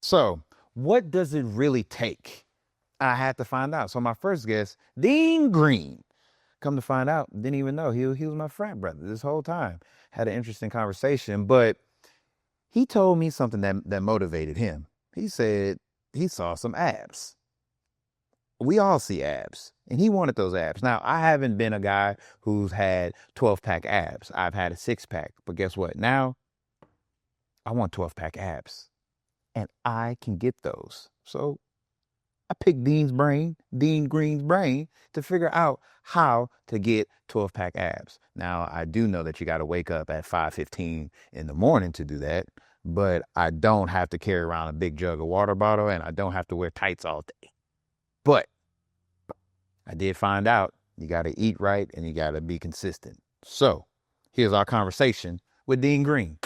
So, what does it really take? I had to find out. So my first guest, Dean Green, come to find out, didn't even know he was my frat brother this whole time. Had an interesting conversation, but he told me something that motivated him. He said he saw some abs. We all see abs, and he wanted those abs. Now, I haven't been a guy who's had 12-pack abs. I've had a 6-pack, but guess what? Now, I want 12-pack abs, and I can get those. So I picked Dean Green's brain, to figure out how to get 12-pack abs. Now, I do know that you got to wake up at 5:15 in the morning to do that, but I don't have to carry around a big jug of water bottle, and I don't have to wear tights all day. But I did find out you got to eat right and you got to be consistent. So here's our conversation with Dean Green.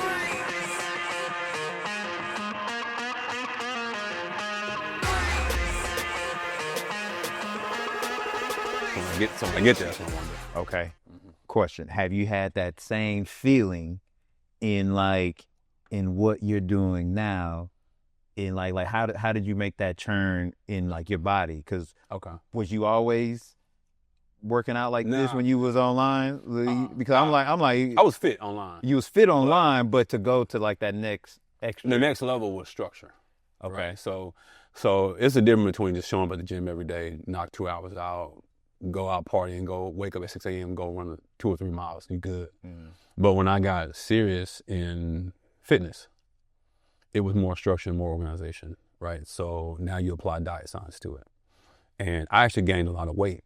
So I get there, that's what I wonder. Okay. Question. Have you had that same feeling in what you're doing now? In how did you make that turn in your body? Because was you always working out like this when you was online? Because I'm like I was fit online. You was fit online, but to go to that next extra. The next level was structure. Okay. Right? So it's a difference between just showing up at the gym every day, knock 2 hours out, go out partying, go wake up at 6 a.m., go run 2 or 3 miles, you good. But when I got serious in fitness, it was more structure and more organization, right? So now you apply diet science to it. And I actually gained a lot of weight.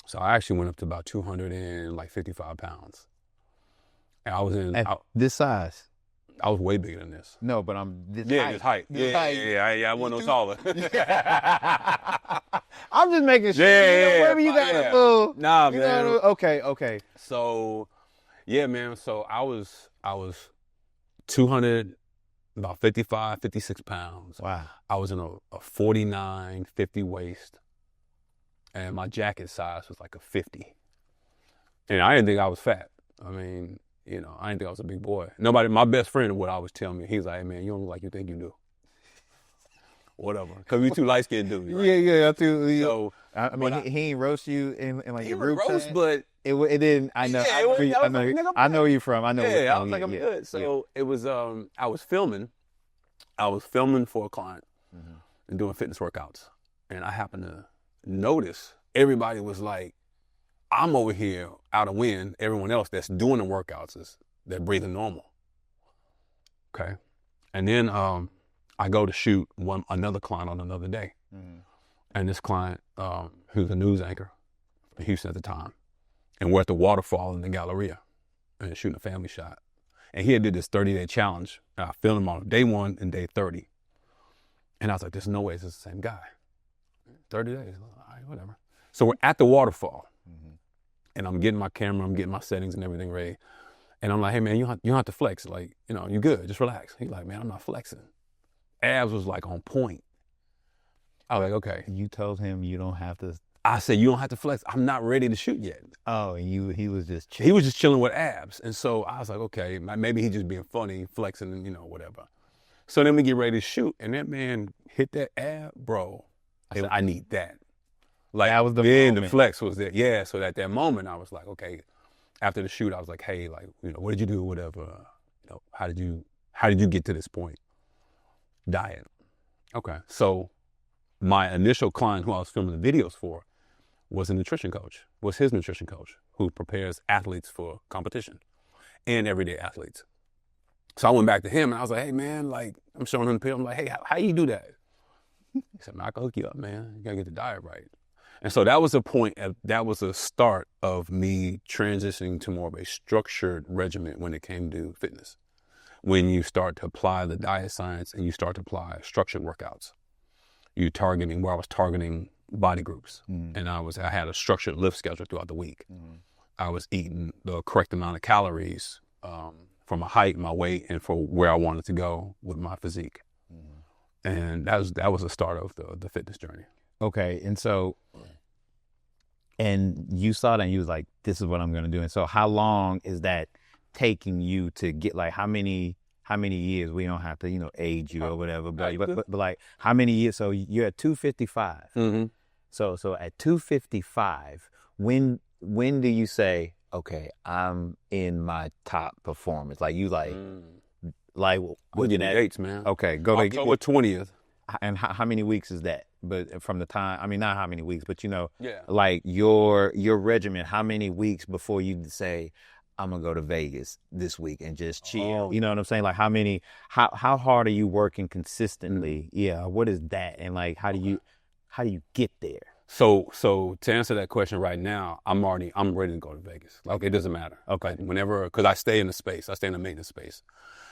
So I actually went up to about 255 pounds. And I was this size. I was way bigger than this. No, but I'm this height. This height. I wasn't no taller. I'm just making sure. Whatever you got to do. Nah, man. Okay. So, yeah, man. So I was 200, about 55, 56 pounds. Wow. I was in a 49, 50 waist. And my jacket size was like a 50. And I didn't think I was fat. I mean, I didn't think I was a big boy. My best friend would always tell me, he's like, hey, man, you don't look like you think you do. Whatever. Because we too light-skinned dudes, right? Yeah. So, I mean, he ain't roast you in your group roast, but it didn't. I know. Yeah, I know where you're from. I know. Yeah, I was like, I'm good. So it was. I was filming for a client and doing fitness workouts, and I happened to notice everybody was like, I'm over here out of wind. Everyone else that's doing the workouts they're breathing normal. Okay, and then I go to shoot another client on another day, and this client who's a news anchor in Houston at the time, and we're at the waterfall in the Galleria, and shooting a family shot, and he had did this 30-day challenge. And I filmed him on day 1 and day 30, and I was like, "There's no way this is the same guy." 30 days, all right, whatever. So we're at the waterfall. And I'm getting my camera, I'm getting my settings and everything ready. And I'm like, hey man, you don't have to flex. Like, you good, just relax. He's like, man, I'm not flexing. Abs was like on point. I was like, okay. You told him you don't have to. I said, you don't have to flex. I'm not ready to shoot yet. Oh, and he was just chilling. He was just chilling with abs. And so I was like, okay, maybe he's just being funny, flexing and whatever. So then we get ready to shoot and that man hit that ab, bro. I said, I need that. Like, that was the moment. The flex was there. Yeah, so at that moment, I was like, okay. After the shoot, I was like, hey, what did you do, whatever? How did you get to this point? Diet. Okay, so my initial client who I was filming the videos for was his nutrition coach, who prepares athletes for competition and everyday athletes. So I went back to him and I was like, hey, man, I'm showing him the pill. I'm like, hey, how you do that? He said, man, I can hook you up, man. You got to get the diet right. And so that was a start of me transitioning to more of a structured regimen when it came to fitness. When you start to apply the diet science and you start to apply structured workouts, I was targeting body groups. And I had a structured lift schedule throughout the week. I was eating the correct amount of calories for my height, my weight, and for where I wanted to go with my physique. And that was the start of the fitness journey. Okay, and you saw that and you was like, this is what I'm going to do. And so how long is that taking you to get, how how many years? We don't have to, age you or whatever. But, you but, good. but like how many years? So you're at 255. Mm-hmm. So at 255, when do you say, okay, I'm in my top performance? Like you like I'll give you the dates, man. Okay, go to October 20th. and how many weeks is that? But from the time, I mean, not how many weeks, but Yeah. like your regimen, how many weeks before you say, I'm gonna go to Vegas this week and just chill? Oh. You know what I'm saying? Like how hard are you working consistently? Yeah, what is that? And like how do you get there? So to answer that question right now, I'm ready to go to Vegas. Like it doesn't matter. Okay. Like, whenever, because I stay in the space, I stay in the maintenance space.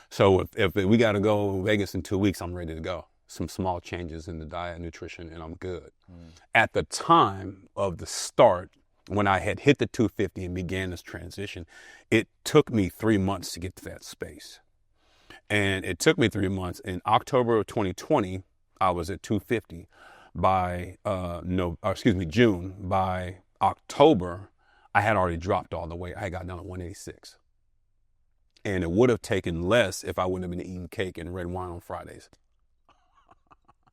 So if we got to go to Vegas in 2 weeks, I'm ready to go. Some small changes in the diet, nutrition, and I'm good. At the time of the start, when I had hit the 250 and began this transition, it took me 3 months to get to that space. And it took me 3 months. In October of 2020, I was at 250. By June. By October, I had already dropped all the weight. I had got down to 186. And it would have taken less if I wouldn't have been eating cake and red wine on Fridays.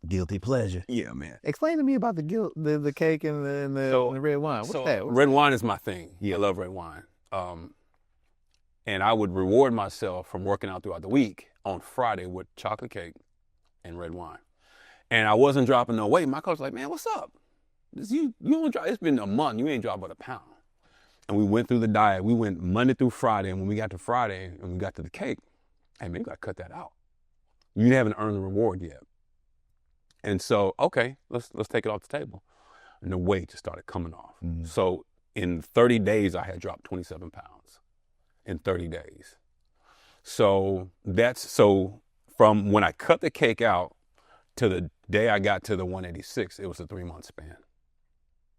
Guilty pleasure. Yeah, man. Explain to me about the cake and the red wine. What's that? Red wine is my thing. Yeah. I love red wine. And I would reward myself from working out throughout the week on Friday with chocolate cake and red wine. And I wasn't dropping no weight. My coach was like, man, what's up? You don't drop. It's been a month. You ain't dropped but a pound. And we went through the diet. We went Monday through Friday. And when we got to Friday and we got to the cake, hey, maybe I cut that out. You haven't earned the reward yet. And so, okay, let's take it off the table. And the weight just started coming off. Mm-hmm. So in 30 days, I had dropped 27 pounds in 30 days. So from when I cut the cake out to the day I got to the 186, it was a 3-month span.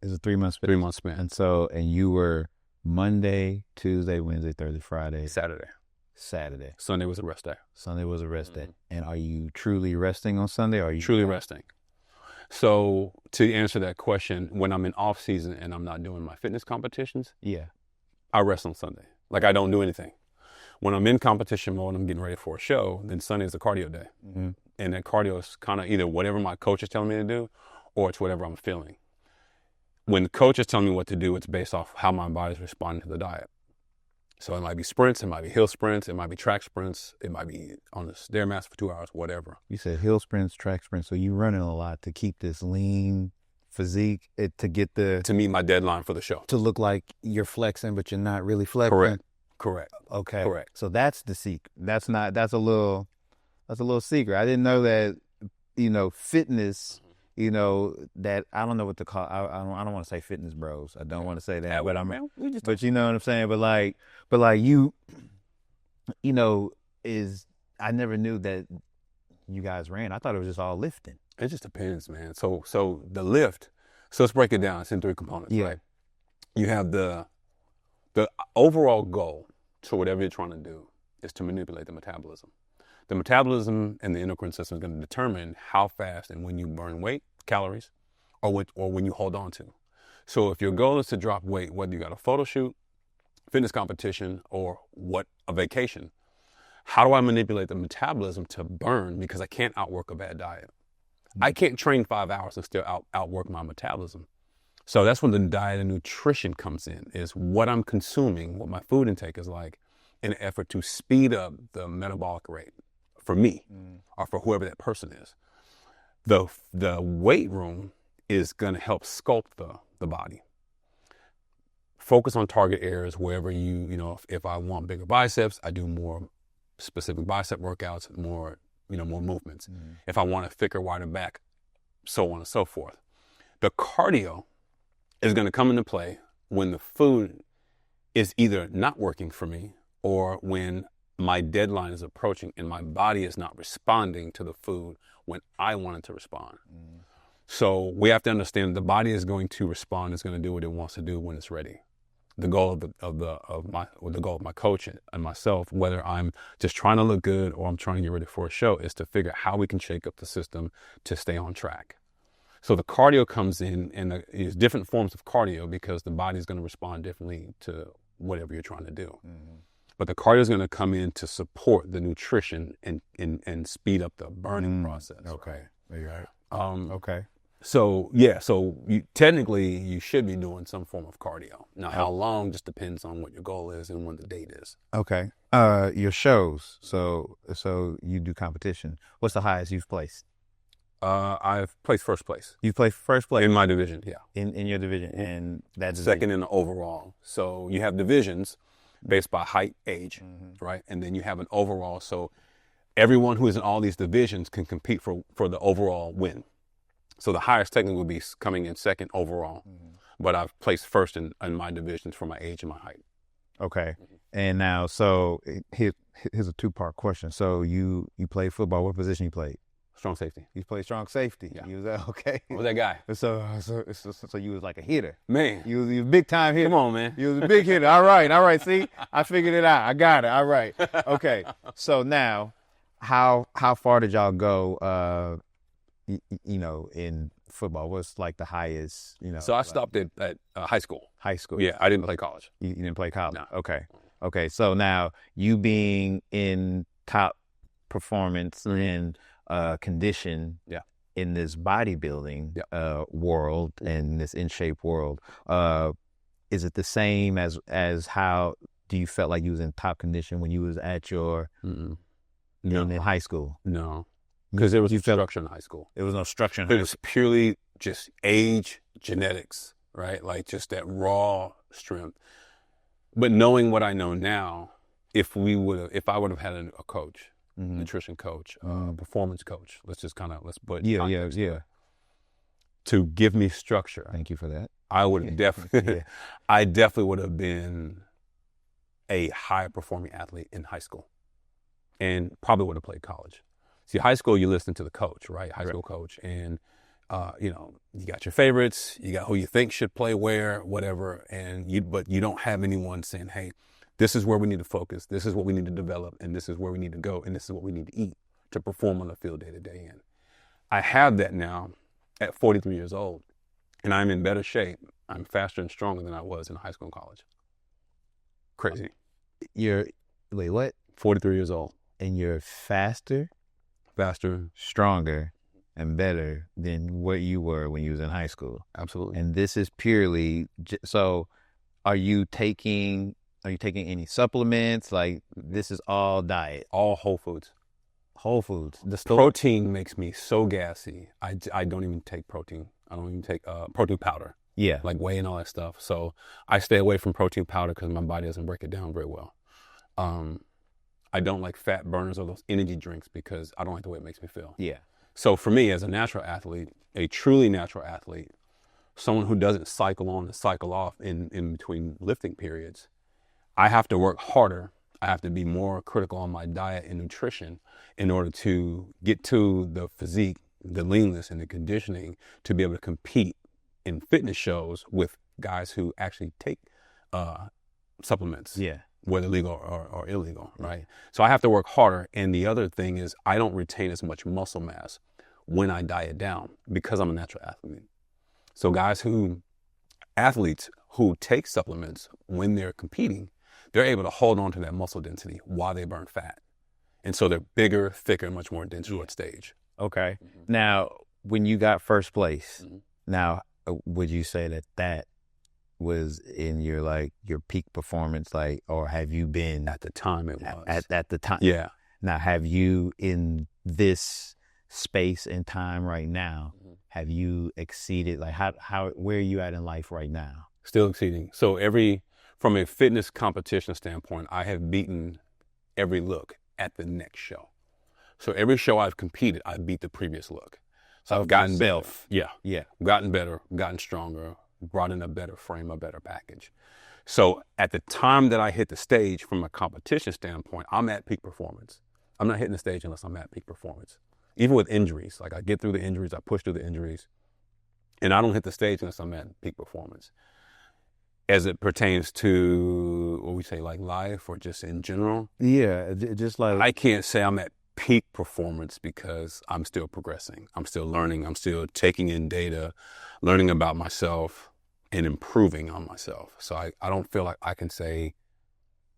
It's a 3-month span. 3-month span. And you were Monday, Tuesday, Wednesday, Thursday, Friday, Saturday. Sunday was a rest day. Sunday was a rest day. And are you truly resting on Sunday? Or are you truly resting? So to answer that question, when I'm in off season and I'm not doing my fitness competitions, yeah, I rest on Sunday. Like I don't do anything. When I'm in competition mode and I'm getting ready for a show, then Sunday is a cardio day. Mm-hmm. And that cardio is kind of either whatever my coach is telling me to do or it's whatever I'm feeling. When the coach is telling me what to do, it's based off how my body's responding to the diet. So it might be sprints, it might be hill sprints, it might be track sprints, it might be on the Stairmaster for 2 hours, whatever. You said hill sprints, track sprints, so you're running a lot to keep this lean physique, to meet my deadline for the show. To look like you're flexing, but you're not really flexing. Correct. Okay. Correct. So that's the secret. That's a little secret. I didn't know that, fitness, that I don't know what to call. I don't want to say fitness bros. I don't want to say that. But you know what I'm saying. But you, I never knew that you guys ran. I thought it was just all lifting. It just depends, man. So the lift. So let's break it down. It's in 3 components. Yeah. Right? You have the overall goal to whatever you're trying to do is to manipulate the metabolism. The metabolism and the endocrine system is going to determine how fast and when you burn weight, calories, or when you hold on to. So if your goal is to drop weight, whether you got a photo shoot, fitness competition, or a vacation, how do I manipulate the metabolism to burn? Because I can't outwork a bad diet. I can't train 5 hours and still outwork my metabolism. So that's when the diet and nutrition comes in, is what I'm consuming, what my food intake is like, in an effort to speed up the metabolic rate for me or for whoever that person is. The weight room is going to help sculpt the body. Focus on target areas wherever if I want bigger biceps, I do more specific bicep workouts, more movements. If I want a thicker, wider back, so on and so forth. The cardio is going to come into play when the food is either not working for me or when my deadline is approaching and my body is not responding to the food when I want it to respond. So we have to understand the body is going to respond, it's going to do what it wants to do when it's ready. The goal of my coach and myself, whether I'm just trying to look good or I'm trying to get ready for a show, is to figure out how we can shake up the system to stay on track. So the cardio comes in, and there's different forms of cardio because the body's going to respond differently to whatever you're trying to do. but the cardio is going to come in to support the nutrition and speed up the burning process. Okay. You're right. Okay. So yeah, so technically you should be doing some form of cardio. Now, how long just depends on what your goal is and when the date is. Okay. Your shows. So you do competition. What's the highest you've placed? I've placed first place. You placed first place In my division, yeah. in your division, and that's Second in the overall. So you have divisions based by height, age, right? And then you have an overall. So everyone who is in all these divisions can compete for the overall win. So the highest technically would be coming in second overall, but I've placed first in my divisions for my age and my height. Okay. And now, so here's a two-part question. So you played football. What position you played? Strong safety. You played strong safety. Yeah. You was okay. I was that guy. So you was like a hitter. Man. You was a big time hitter. Come on, man. You was a big hitter. All right. See, I figured it out. I got it. All right. Okay. So now, how far did y'all go? In football, what's like the highest? So I stopped at high school. High school. Yeah, I didn't play college. You didn't play college. No. Okay. So now you being in top performance and condition. Yeah. In this bodybuilding world and this in shape world, is it the same as how do you felt like you was in top condition when you was at your in high school? No, because there was no structure in high school. There was no structure. It was purely just age, genetics, right? Like just that raw strength. But knowing what I know now, if I would have had a coach, nutrition coach, performance coach, let's put to give me structure. Thank you for that. I would have definitely, I definitely would have been a high performing athlete in high school, and probably would have played college. See, high school, you listen to the coach, right? High school coach, and you got your favorites, you got who you think should play where, whatever, but you don't have anyone saying, hey, this is where we need to focus, this is what we need to develop, and this is where we need to go, and this is what we need to eat to perform on the field day to day. And I have that now at 43 years old, and I'm in better shape. I'm faster and stronger than I was in high school and college. Crazy. Wait, what? 43 years old. And you're faster, stronger, and better than what you were when you was in high school. Absolutely. And this is purely, so are you taking any supplements? Like, this is all diet? All whole foods. Whole foods. Protein makes me so gassy. I don't even take protein. I don't even take protein powder. Yeah. Like whey and all that stuff. So I stay away from protein powder because my body doesn't break it down very well. I don't like fat burners or those energy drinks because I don't like the way it makes me feel. Yeah. So for me, as a natural athlete, a truly natural athlete, someone who doesn't cycle on and cycle off in between lifting periods, I have to work harder. I have to be more critical on my diet and nutrition in order to get to the physique, the leanness, and the conditioning to be able to compete in fitness shows with guys who actually take supplements. Yeah. Whether legal or illegal, right? So I have to work harder. And the other thing is I don't retain as much muscle mass when I diet down because I'm a natural athlete. So athletes who take supplements when they're competing, they're able to hold on to that muscle density while they burn fat. And so they're bigger, thicker, much more dense short stage. Okay. Now, when you got first place, now, would you say that was in your peak performance, or have you been at the time? It was at the time. Yeah. Now, have you in this space and time right now? Have you exceeded? Where are you at in life right now? Still exceeding. So from a fitness competition standpoint, I have beaten every look at the next show. So every show I've competed, I beat the previous look. So I've gotten better. Yeah. Gotten better, gotten stronger, brought in a better frame, a better package. So at the time that I hit the stage from a competition standpoint, I'm at peak performance. I'm not hitting the stage unless I'm at peak performance. Even with injuries, I get through the injuries, I push through the injuries, and I don't hit the stage unless I'm at peak performance. As it pertains to what we say, like life or just in general. Yeah, just like I can't say I'm at peak performance because I'm still progressing. I'm still learning. I'm still taking in data, learning about myself, and improving on myself. So I don't feel like I can say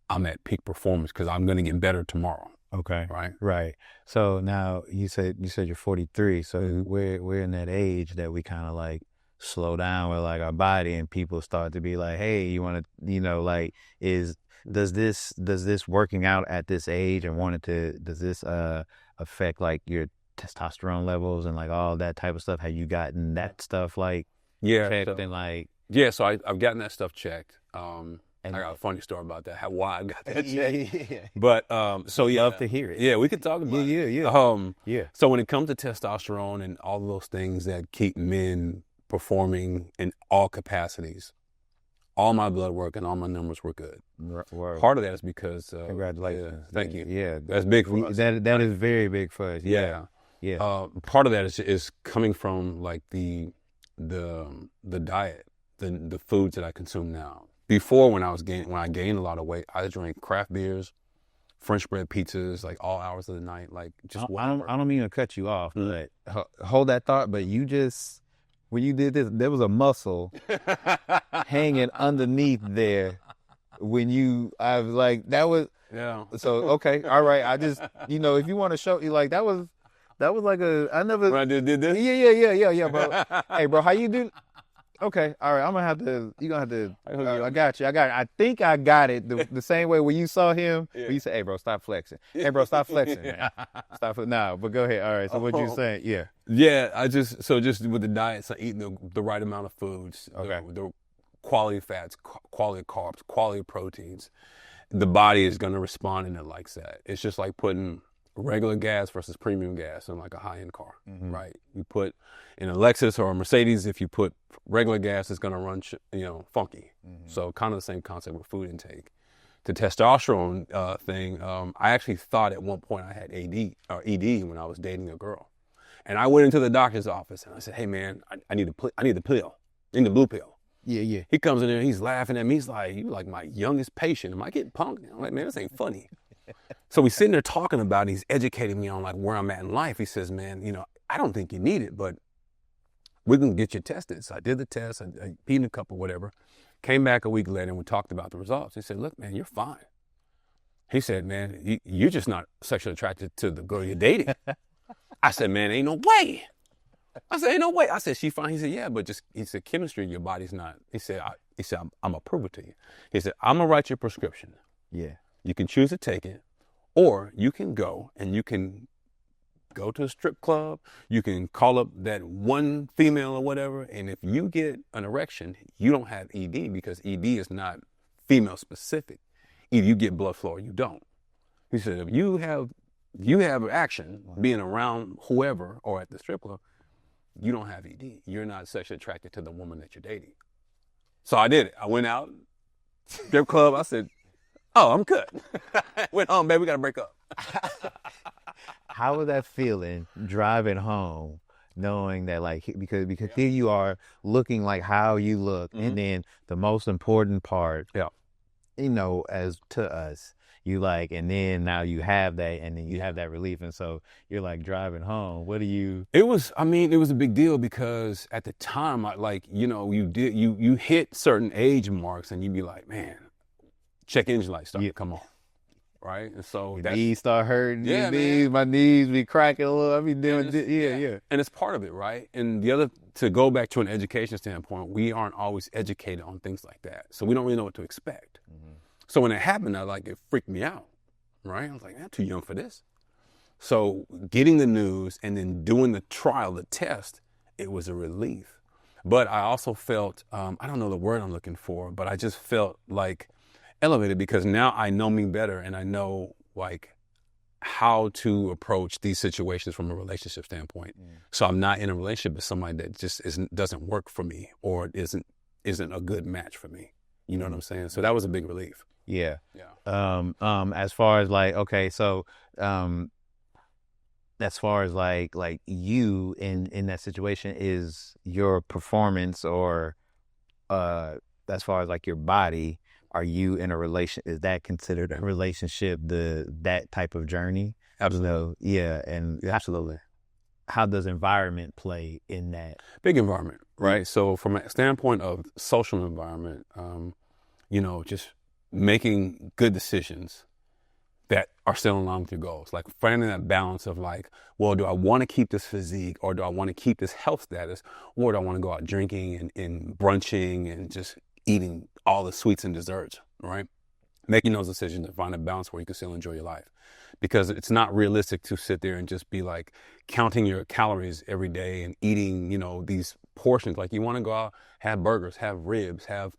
I'm at peak performance because I'm going to get better tomorrow. Okay. Right. Right. So now you said you're 43. So Mhm. we're in that age that we kind of like slow down with like our body, and people start to be like, hey, you want to, like, is does this working out at this age and wanting to does this affect like your testosterone levels and like all that type of stuff? Have you gotten that stuff like Yeah. checked and like Yeah. So I've gotten that stuff checked. and I got a funny story about that, why I got that yeah, checked. yeah. But so yeah, Love to hear it. yeah, we could talk about Yeah, it. yeah. Yeah. So when it comes to testosterone and all of those things that keep men performing in all capacities, all my blood work and all my numbers were good. Word. Part of that is because Congratulations. yeah, thank you. Yeah. That's big for us. That is very big for us. Yeah. Yeah. Part of that is coming from like the diet, the foods that I consume now. Before, when I gained a lot of weight, I drank craft beers, French bread pizzas, like all hours of the night, like just I don't mean to cut you off, Mm. but hold that thought. But you just when you did this, there was a muscle hanging underneath there. I was like, that was Yeah. so okay. All right. I just if you want to show you like that was like I never. When I did this? Yeah, bro. Hey, bro, how you do? Okay, all right. You're gonna have to. I got you. I think I got it the same way when you saw him. Yeah. When you said, "Hey, bro, stop flexing." Hey, bro, stop flexing. Man. Stop it now. But go ahead. All right. So what you saying? Yeah. Yeah, just with the diet, so eating the right amount of foods, Okay. the quality fats, quality carbs, quality proteins, the body is going to respond and it likes that. It's just like putting regular gas versus premium gas in like a high-end car, Mhm. right? You put in a Lexus or a Mercedes, if you put regular gas, it's going to run, funky. Mhm. So kind of the same concept with food intake. The testosterone thing, I actually thought at one point I had ED when I was dating a girl. And I went into the doctor's office and I said, "Hey man, I need the pill. I need the blue pill." Yeah. He comes in there, he's laughing at me. He's like, "You like my youngest patient. Am I getting punked?" I'm like, "Man, this ain't funny." So we sitting there talking about it. He's educating me on like where I'm at in life. He says, "Man, I don't think you need it, but we're gonna get you tested." So I did the test. I peed in a cup or whatever. Came back a week later and we talked about the results. He said, "Look, man, you're fine." He said, "Man, you're just not sexually attracted to the girl you're dating." I said, "Man, ain't no way." I said, "Ain't no way." I said, "She fine." He said, "Yeah, but he said, chemistry, your body's not." He said, I'm gonna prove it to you." He said, "I'm gonna write you a prescription. Yeah. You can choose to take it, or you can go and you can go to a strip club. You can call up that one female or whatever, and if you get an erection, you don't have ED because ED is not female specific. Either you get blood flow or you don't." He said, "If you have action being around whoever or at the strip club, you don't have ED. You're not sexually attracted to the woman that you're dating." So I did it. I went out, strip club. I said, "Oh, I'm good." Went home, baby. We gotta break up. How was that feeling driving home, knowing that like because here you are looking like how you look, and then the most important part, Yeah. as to us, you like, and then now you have that, and then you have that relief, and so you're like driving home. What do you? It was a big deal because at the time, you hit certain age marks and you'd be like, man, check engine lights start to come on. Right? And so Your knees start hurting. Yeah, man. My knees be cracking a little. I be doing And yeah. And it's part of it, right? And to go back to an education standpoint, we aren't always educated on things like that. So we don't really know what to expect. Mm-hmm. So when it happened, it freaked me out, right? I was like, I'm too young for this. So getting the news and then doing the trial, the test, it was a relief. But I also felt, I don't know the word I'm looking for, but I just felt like elevated because now I know me better and I know like how to approach these situations from a relationship standpoint. So I'm not in a relationship with somebody that just doesn't work for me or isn't a good match for me. You know what I'm saying? So that was a big relief. Yeah. Yeah. As far as like, okay, so as far as like you in that situation, is your performance or as far as like your body, are you in a relation? Is that considered a relationship? That type of journey? Absolutely. So, yeah, and Absolutely. how does environment play in that? Big environment, right? So from a standpoint of social environment, just making good decisions that are still in line with your goals. Like finding that balance of like, well, do I want to keep this physique, or do I want to keep this health status, or do I want to go out drinking and brunching and just eating all the sweets and desserts, right? Making those decisions and find a balance where you can still enjoy your life. Because it's not realistic to sit there and just be like counting your calories every day and eating, you know, these portions. Like you want to go out, have burgers, have ribs, have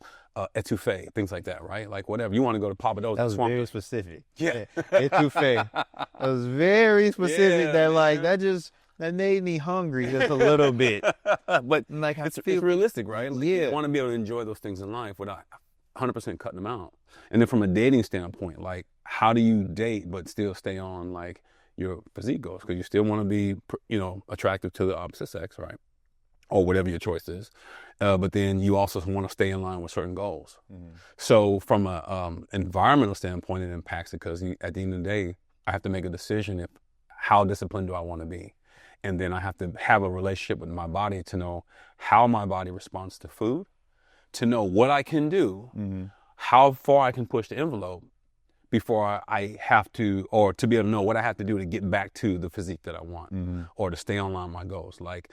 etouffee, things like that, right? Like whatever. You want to go to Papa Do's. That was very specific. Yeah. Etouffee. That was very specific. Yeah, that like man. that made me hungry just a little bit. But Like it's realistic, right? Like, Yeah. you want to be able to enjoy those things in life without 100% cutting them out. And then from a dating standpoint, like how do you date but still stay on like your physique goals? Because you still want to be, you know, attractive to the opposite sex, right? Or whatever your choice is. But then you also want to stay in line with certain goals. So from a environmental standpoint, it impacts it because at the end of the day, I have to make a decision if how disciplined do I want to be. And then I have to have a relationship with my body to know how my body responds to food, to know what I can do, how far I can push the envelope before I have to, or to be able to know what I have to do to get back to the physique that I want, or to stay on line with my goals. Like,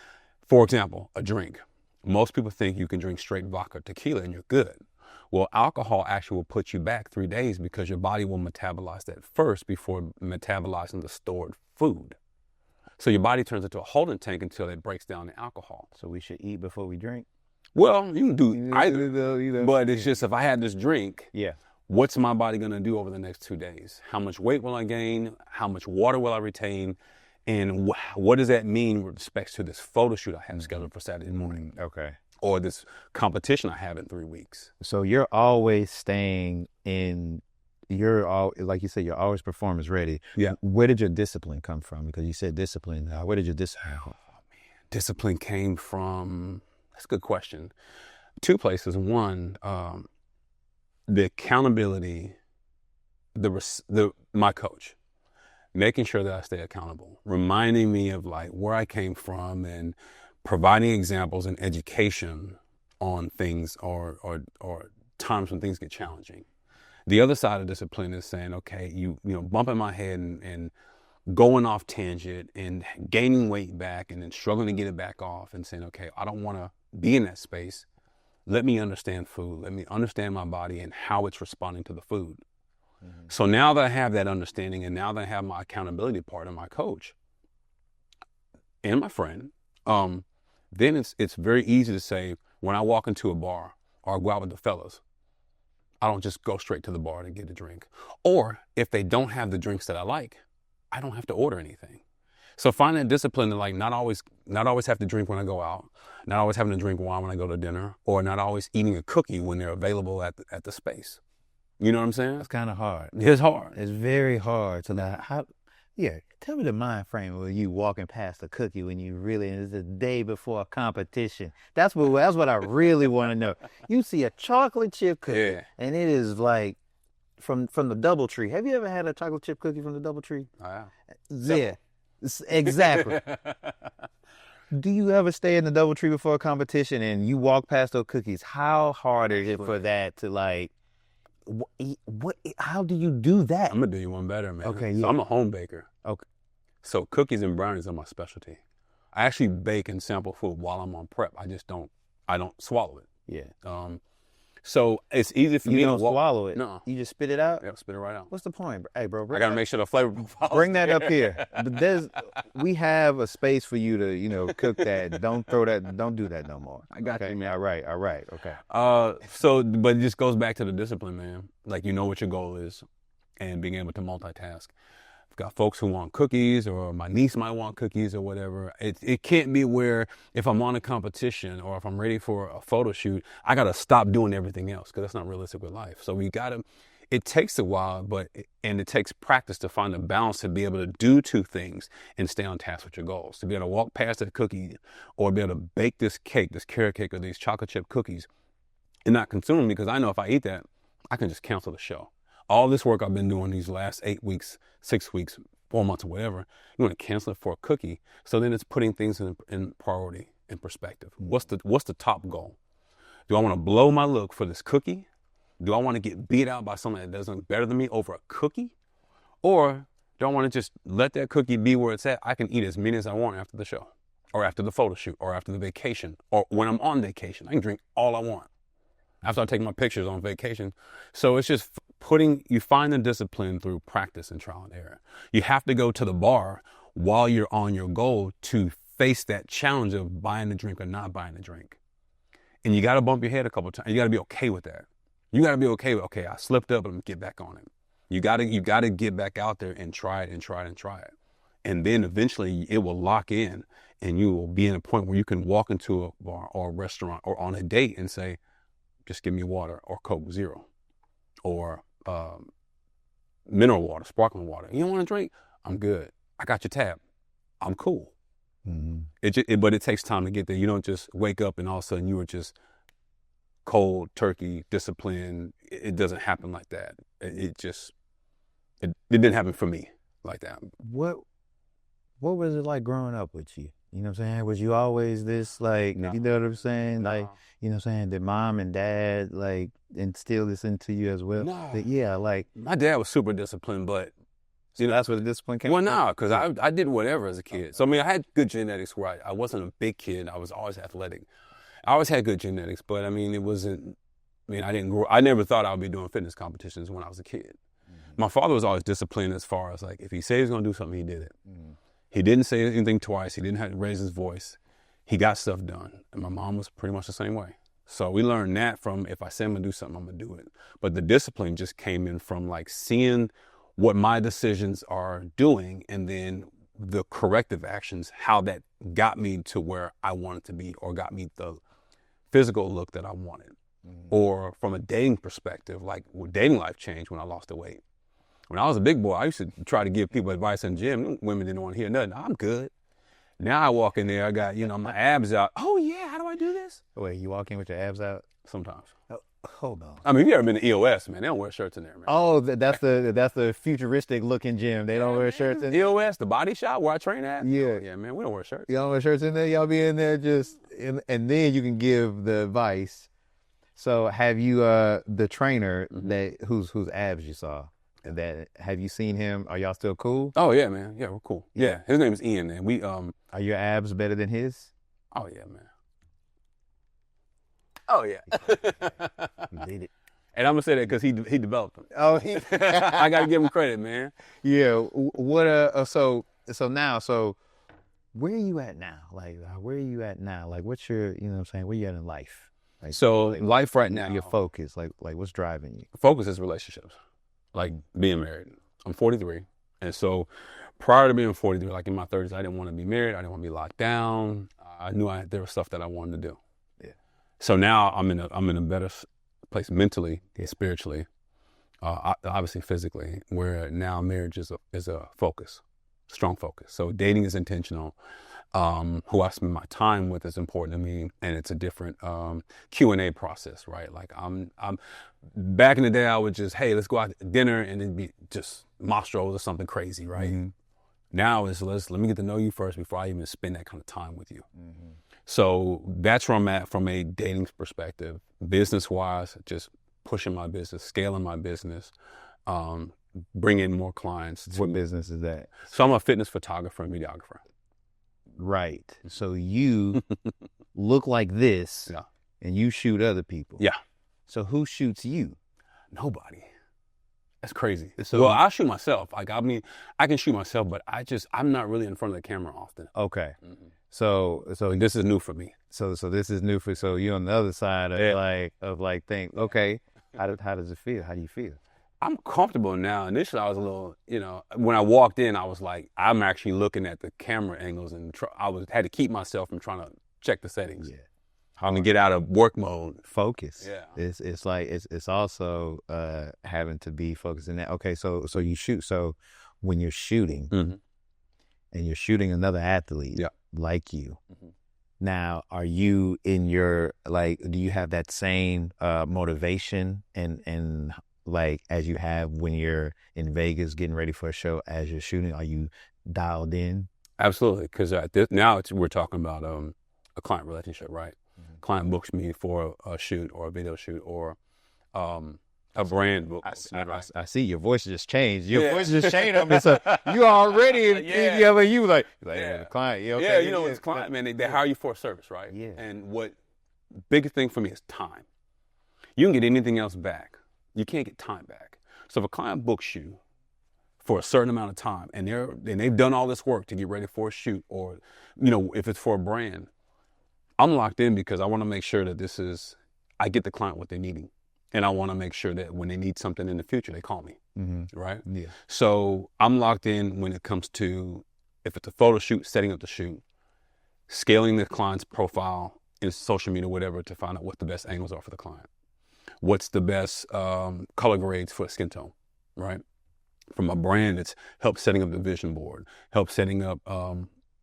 for example, a drink. Most people think you can drink straight vodka, tequila, and you're good. Well, alcohol actually will put you back 3 days because your body will metabolize that first before metabolizing the stored food. So your body turns into a holding tank until it breaks down the alcohol. So we should eat before we drink. Well, you can do either, Either. but it's just if I had this drink, Yeah. what's my body going to do over the next 2 days? How much weight will I gain? How much water will I retain? And what does that mean with respect to this photo shoot I have scheduled for Saturday morning? Okay. Or this competition I have in 3 weeks? So you're always staying in. You're all like you said. You're always performance ready. Yeah. Where did your discipline come from? Because you said discipline. Where did your discipline come from? Discipline came from, that's a good question. 2 places. One, the accountability, my coach, making sure that I stay accountable, reminding me of like where I came from and providing examples and education on things or times when things get challenging. The other side of discipline is saying, okay, you know, bumping my head and going off tangent and gaining weight back and then struggling to get it back off and saying, okay, I don't want to be in that space. Let me understand food. Let me understand my body and how it's responding to the food. So now that I have that understanding and now that I have my accountability part of my coach and my friend, then it's very easy to say when I walk into a bar or go out with the fellas, I don't just go straight to the bar to get a drink. Or if they don't have the drinks that I like, I don't have to order anything. So find that discipline to like not always have to drink when I go out, not always having to drink wine when I go to dinner, or not always eating a cookie when they're available at the space. You know what I'm saying? That's kind of hard. It's hard. It's very hard to know how. Yeah, tell me the mind frame of you walking past a cookie when you really it's the day before a competition. That's what I really want to know. You see a chocolate chip cookie, Yeah. and it is like from the DoubleTree. Have you ever had a chocolate chip cookie from the DoubleTree? Wow. Yeah, exactly. Do you ever stay in the DoubleTree before a competition and you walk past those cookies? How hard is it for that to like? What? How do you do that? I'm gonna do you one better, man. Okay, So yeah. I'm a home baker. Okay. So cookies and brownies are my specialty. I actually bake and sample food while I'm on prep. I don't swallow it. Yeah. So it's easy for You me don't to walk. swallow it. No. You just spit it out. Yeah, spit it right out. What's the point? Hey, bro. I gotta make sure the flavor profile. Bring that up here. But we have a space for you to, cook that. Don't throw that. Don't do that no more. I got you, man. All right. Okay. But it just goes back to the discipline, man. Like you know what your goal is, and being able to multitask. I've got folks who want cookies, or my niece might want cookies, or whatever. It can't be where if I'm on a competition or if I'm ready for a photo shoot, I gotta stop doing everything else because that's not realistic with life. So it takes a while, and it takes practice to find a balance to be able to do 2 things and stay on task with your goals. To be able to walk past that cookie or be able to bake this cake, this carrot cake or these chocolate chip cookies and not consume them because I know if I eat that, I can just cancel the show. All this work I've been doing these last 8 weeks, 6 weeks, 4 months or whatever, you want to cancel it for a cookie. So then it's putting things in priority, in perspective. What's the top goal? Do I want to blow my look for this cookie? Do I want to get beat out by someone that does something better than me over a cookie? Or do I want to just let that cookie be where it's at? I can eat as many as I want after the show, or after the photo shoot, or after the vacation, or when I'm on vacation. I can drink all I want after I take my pictures on vacation. So it's just you find the discipline through practice and trial and error. You have to go to the bar while you're on your goal to face that challenge of buying the drink or not buying the drink. And you got to bump your head a couple of times. You got to be okay with that. You got to be okay with, okay, I slipped up, but I'm gonna get back on it. You got to get back out there and try it and try it and try it. And then eventually it will lock in, and you will be in a point where you can walk into a bar or a restaurant or on a date and say, just give me water or Coke Zero or mineral water, sparkling water. You don't want to drink? I'm good. I got your tab. I'm cool. Mm-hmm. But it takes time to get there. You don't just wake up and all of a sudden you were just cold turkey discipline. It doesn't happen like that. It didn't happen for me like that. What was it like growing up with you? You know what I'm saying? Was you always this, like, No. you know what I'm saying? No. Like, you know what I'm saying? Did mom and dad, like, instill this into you as well? No. Yeah, like. My dad was super disciplined, but So that's where the discipline came from? Well, no, because I did whatever as a kid. So, I mean, I had good genetics where I wasn't a big kid. I was always athletic. I always had good genetics, but I mean, I never thought I would be doing fitness competitions when I was a kid. Mm-hmm. My father was always disciplined as far as, like, if he said he was going to do something, he did it. Mm-hmm. He didn't say anything twice. He didn't have to raise his voice. He got stuff done. And my mom was pretty much the same way. So we learned that from, if I say I'm going to do something, I'm going to do it. But the discipline just came in from, like, seeing what my decisions are doing, and then the corrective actions, how that got me to where I wanted to be, or got me the physical look that I wanted. Mm-hmm. Or from a dating perspective, like, dating life changed when I lost the weight. When I was a big boy, I used to try to give people advice in the gym. Women didn't want to hear nothing. I'm good. Now I walk in there, I got, my abs out. Oh yeah, how do I do this? Wait, you walk in with your abs out? Sometimes. Oh, hold on. I mean, you ever been to EOS, man? They don't wear shirts in there, man. Oh, that's the futuristic looking gym. They don't wear shirts in there. EOS, the body shop where I train at? Yeah. Oh, yeah, man, we don't wear shirts. Y'all don't wear shirts in there? Y'all be in there and then you can give the advice. So have you, the trainer mm-hmm. whose abs you saw, have you seen him? Are y'all still cool? Oh yeah, man. Yeah, we're cool. Yeah, his name is Ian, and we Are your abs better than his? Oh yeah, man. Oh yeah. He did it. And I'm gonna say that because he developed them. Oh, I gotta give him credit, man. Yeah. What so where are you at now? Like, where are you at now? Like, what's your, you know what I'm saying? Where you at in life? Like, so life right now, your focus, like what's driving you? Focus is relationships. Like being married. I'm 43. And so prior to being 43, like in my 30s, I didn't want to be married. I didn't want to be locked down. I knew there was stuff that I wanted to do. Yeah. So now I'm in a better place mentally, spiritually, obviously physically, where now marriage is a focus, strong focus. So dating is intentional. Who I spend my time with is important to me, and it's a different Q&A process, right? Like I'm back in the day, I would just, hey, let's go out to dinner, and it'd be just Mostros or something crazy, right? Mm-hmm. Now it's let me get to know you first before I even spend that kind of time with you. Mm-hmm. So that's where I'm at from a dating perspective. Business-wise, just pushing my business, scaling my business, bringing more clients. What business is that? So I'm a fitness photographer and videographer. Right. So you look like this, yeah, and you shoot other people. Yeah. So who shoots you? Nobody. That's crazy. So, well, I shoot myself. Like, I mean, I can shoot myself, but I'm not really in front of the camera often. Okay. Mm-hmm. So this is new for me. So this is new so you're on the other side of think, okay, how does it feel? How do you feel? I'm comfortable now. Initially, I was a little, when I walked in, I was like, I'm actually looking at the camera angles, and had to keep myself from trying to check the settings. Yeah. Trying to get out of work mode. Focus. Yeah. It's like, it's also having to be focused in that. Okay, so you shoot. So when you're shooting, mm-hmm. and you're shooting another athlete, yeah, like you, mm-hmm. Now, are you in your, like, do you have that same motivation and like as you have when you're in Vegas getting ready for a show as you're shooting? Are you dialed in? Absolutely, because now we're talking about a client relationship, right? Mm-hmm. Client books me for a shoot or a video shoot, or A brand book. I see your voice just changed. Your Yeah. voice just changed on me. So you already, Yeah. you like Yeah. the client. Yeah, Yeah, okay, you know, it's client, man. They hire you for a service, right? Yeah. And what biggest thing for me is time. You can get anything else back. You can't get time back. So if a client books you for a certain amount of time and they've done all this work to get ready for a shoot, or, you know, if it's for a brand, I'm locked in because I want to make sure that I get the client what they're needing. And I want to make sure that when they need something in the future, they call me, right? Yeah. So I'm locked in when it comes to, if it's a photo shoot, setting up the shoot, scaling the client's profile in social media, whatever, to find out what the best angles are for the client. What's the best color grades for a skin tone, right? From a brand, it's help setting up the vision board, help setting up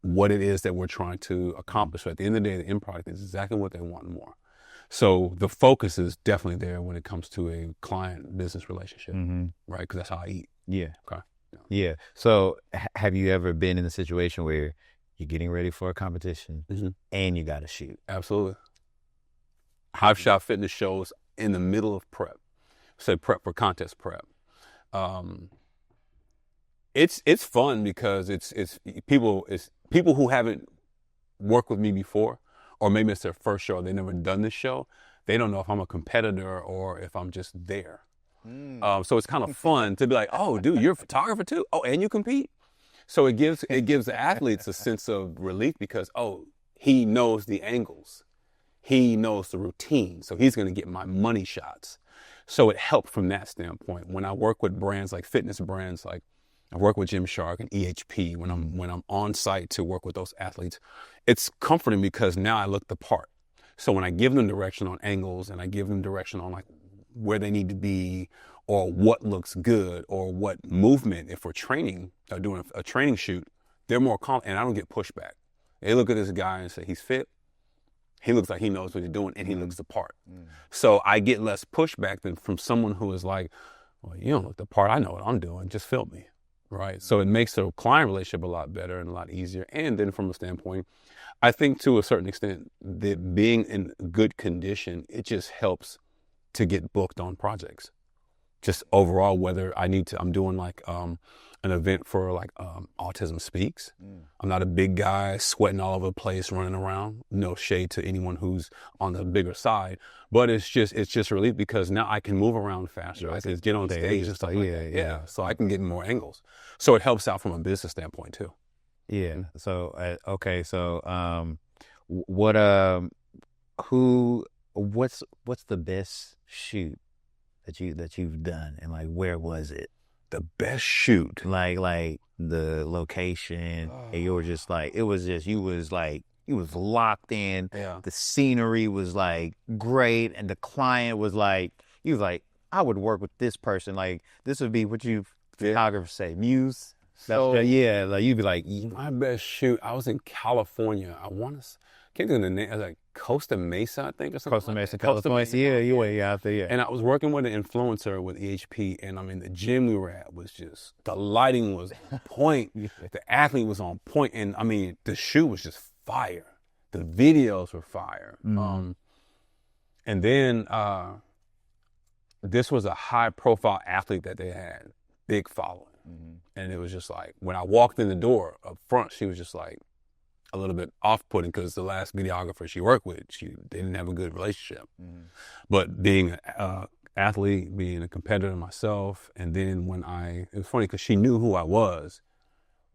what it is that we're trying to accomplish. So at the end of the day, the end product is exactly what they want and more. So the focus is definitely there when it comes to a client-business relationship, right? Because that's how I eat. Yeah. Okay. Yeah. So have you ever been in a situation where you're getting ready for a competition and you got to shoot? Absolutely. I've shot fitness shows in the middle of prep. Say prep for contest prep. It's fun because it's people who haven't worked with me before, or maybe it's their first show, they've never done this show. They don't know if I'm a competitor or if I'm just there. So it's kind of fun to be like, oh, dude, you're a photographer too? Oh, and you compete? So it gives the athletes a sense of relief because, oh, he knows the angles. He knows the routine. So he's going to get my money shots. So it helped from that standpoint. When I work with brands like fitness brands, like I work with Gymshark and EHP, when I'm on site to work with those athletes, it's comforting because now I look the part. So when I give them direction on angles and I give them direction on like where they need to be or what looks good or what movement, if we're training or doing a training shoot, they're more confident and I don't get pushback. They look at this guy and say, he's fit. He looks like he knows what he's doing and he looks the part. So I get less pushback than from someone who is like, well, you don't look the part. I know what I'm doing. Just film me. Right. So it makes the client relationship a lot better and a lot easier. And then from a standpoint, I think to a certain extent that being in good condition, it just helps to get booked on projects. Just overall, whether I'm doing like an event for like Autism Speaks. I'm not a big guy sweating all over the place, running around. No shade to anyone who's on the bigger side, but it's just relief because now I can move around faster. I can get on stage and stuff like that. Yeah. So I can get more angles. So it helps out from a business standpoint too. Yeah. So okay. So what's the best shoot that you've done, and like where was it? The best shoot, like the location, and you were just like you was locked in. Yeah. The scenery was like great, and the client was like, I would work with this person. Like this would be what you photographers say, muse. So yeah, like you'd be like, my best shoot. I was in California. Can't think of the name. I was like Costa Mesa, I think, or something. Costa Mesa, California. Yeah, you were out there. Yeah. And I was working with an influencer with EHP, and I mean the gym we were at was just the lighting was on point. The athlete was on point, and I mean the shoot was just fire. The videos were fire. And then this was a high-profile athlete that they had, big following, and it was just like when I walked in the door up front, she was just like a little bit off-putting because the last videographer she worked with, they didn't have a good relationship. But being an athlete, being a competitor myself, and then it was funny because she knew who I was,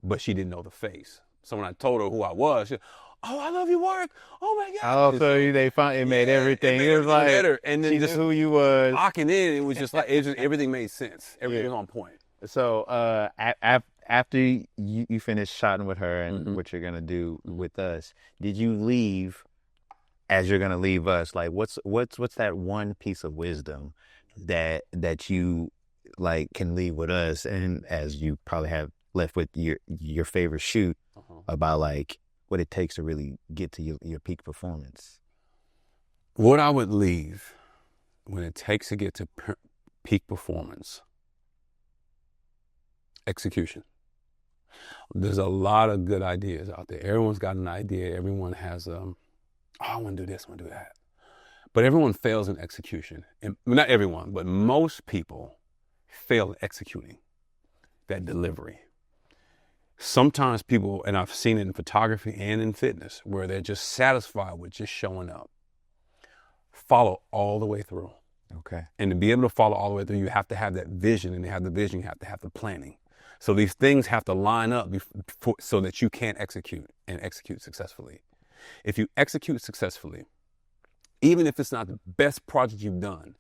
but she didn't know the face. So when I told her who I was, she, oh, I love your work. Oh my God. Oh, so they found it made everything. It was like better. And then she just who you was. Locking in, it was just like everything made sense. Everything was on point. So after you finish shooting with her and what you're gonna do with us, did you leave as you're gonna leave us? Like what's that one piece of wisdom that you like can leave with us, and as you probably have left with your favorite shoot about like what it takes to really get to your peak performance? What I would leave when it takes to get to peak performance: execution. There's a lot of good ideas out there. Everyone's got an idea. Everyone has I want to do this, I want to do that. But everyone fails in execution. And well, not everyone, but most people fail in executing that delivery. Sometimes people, and I've seen it in photography and in fitness, where they're just satisfied with just showing up. Follow all the way through. Okay. And to be able to follow all the way through, you have to have that vision, and to have the vision, you have to have the planning. So these things have to line up so that you can execute and execute successfully. If you execute successfully, even if it's not the best project you've done,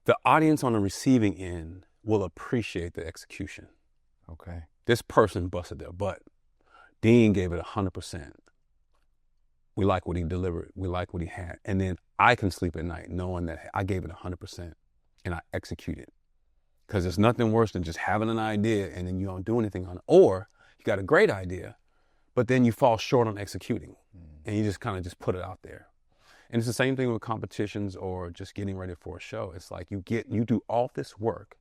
the audience on the receiving end will appreciate the execution. Okay. This person busted their butt. Dean gave it 100%. We like what he delivered. We like what he had. And then I can sleep at night knowing that I gave it 100% and I executed. Because there's nothing worse than just having an idea and then you don't do anything on it. Or you got a great idea, but then you fall short on executing and you just kind of just put it out there. And it's the same thing with competitions or just getting ready for a show. It's like you do all this work.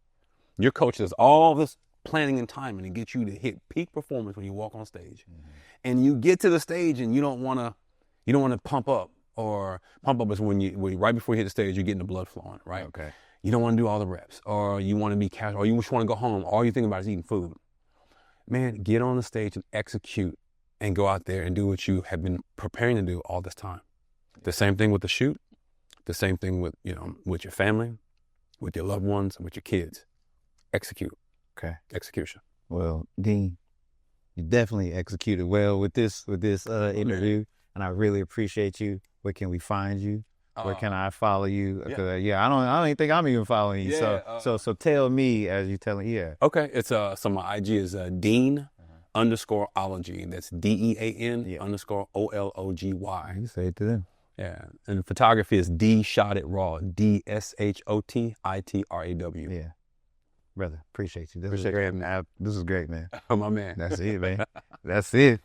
Your coach does all this planning and timing to get you to hit peak performance when you walk on stage. And you get to the stage and you don't want to pump up, or pump up is when you right before you hit the stage, you're getting the blood flowing, right? Okay. You don't want to do all the reps, or you want to be casual, or you just want to go home. All you think about is eating food. Man, get on the stage and execute and go out there and do what you have been preparing to do all this time. The same thing with the shoot, the same thing with, with your family, with your loved ones, and with your kids. Execute. Okay. Execution. Well, Dean, you definitely executed well with this interview, and I really appreciate you. Where can we find you? Where can I follow you? I don't even think I'm even following you. So tell me as you telling. Yeah. Okay. It's so my IG is Dean _ology. That's DEAN _OLOGY. You say it to them. Yeah. And the photography is D Shot It Raw. DSHOTITRAW. Yeah. Brother, appreciate you. This is great, man. This is great, man. Oh, my man. That's it, man. That's it.